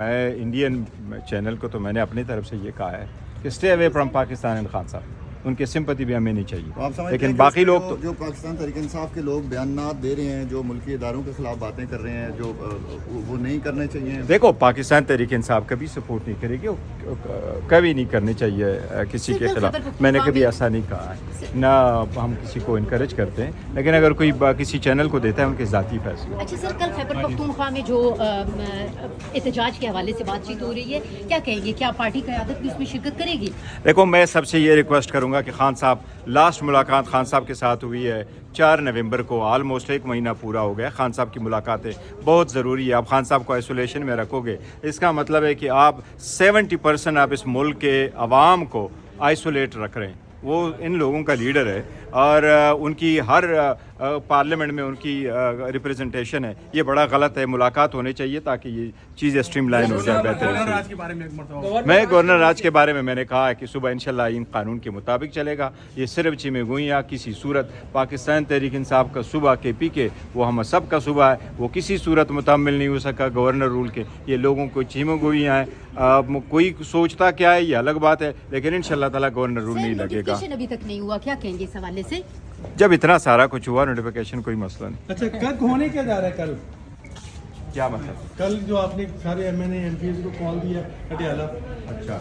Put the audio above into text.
میں Indian channel کو تو میں نے اپنی طرف سے یہ کہا ہے کہ stay away from Pakistan and Khan صاحب، ان کی سمپتی بھی ہمیں نہیں چاہیے، لیکن باقی لوگ تو جو پاکستان تحریک انصاف کے لوگ بیانات دے رہے ہیں، جو ملکی اداروں کے خلاف باتیں کر رہے ہیں، جو وہ نہیں کرنے چاہیے. دیکھو پاکستان تحریک انصاف کبھی سپورٹ نہیں کرے گی، کبھی نہیں کرنی چاہیے کسی کے خلاف. میں نے کبھی ایسا نہیں کہا ہے، نہ ہم کسی کو انکریج کرتے ہیں، لیکن اگر کوئی کسی چینل کو دیتا ہے ان کے ذاتی فیصلے. اچھا سر، کل خیبر پختونخوا میں جو احتجاج کے حوالے سے بات چیت ہو رہی ہے، کیا کہیں گے؟ کیا پارٹی قیادت بھی اس میں شرکت کرے گی؟ دیکھو میں سب سے یہ ریکویسٹ کروں گا کہ خان صاحب، لاسٹ ملاقات خان صاحب کے ساتھ ہوئی ہے 4 نومبر کو، آلموسٹ 1 مہینہ پورا ہو گیا. خان صاحب کی ملاقاتیں بہت ضروری ہے. آپ خان صاحب کو آئسولیشن میں رکھو گے، اس کا مطلب ہے کہ آپ 70% آپ اس ملک کے عوام کو آئسولیٹ رکھ رہے ہیں. وہ ان لوگوں کا لیڈر ہے اور ان کی ہر پارلیمنٹ میں ان کی ریپریزنٹیشن ہے. یہ بڑا غلط ہے. ملاقات ہونی چاہیے تاکہ یہ چیزیں اسٹریم لائن ہو جائے بہتر سے. میں گورنر راج کے بارے میں نے کہا ہے کہ صبح انشاءاللہ ان قانون کے مطابق چلے گا. یہ صرف چیمے گوئیاں کسی صورت پاکستان تحریک انصاف کا صوبہ KP وہ ہم سب کا صوبہ ہے، وہ کسی صورت متعمل نہیں ہو سکا گورنر رول کے. یہ لوگوں کو چیمے گوئیاں ہیں. کوئی سوچتا کیا ہے یہ الگ بات ہے، لیکن انشاءاللہ تعالیٰ گورنر رول نہیں لگے گا. ابھی تک نہیں ہوا، کیا کہیں گے اس حوالے سے؟ جب اتنا سارا کچھ ہوا نوٹیفیکیشن کوئی مسئلہ نہیں. اچھا کل ہونے کیا جا رہا ہے؟ کیا مطلب؟ کل جو آپ نے سارے MNA MPs کو کال دیا پٹیالہ. اچھا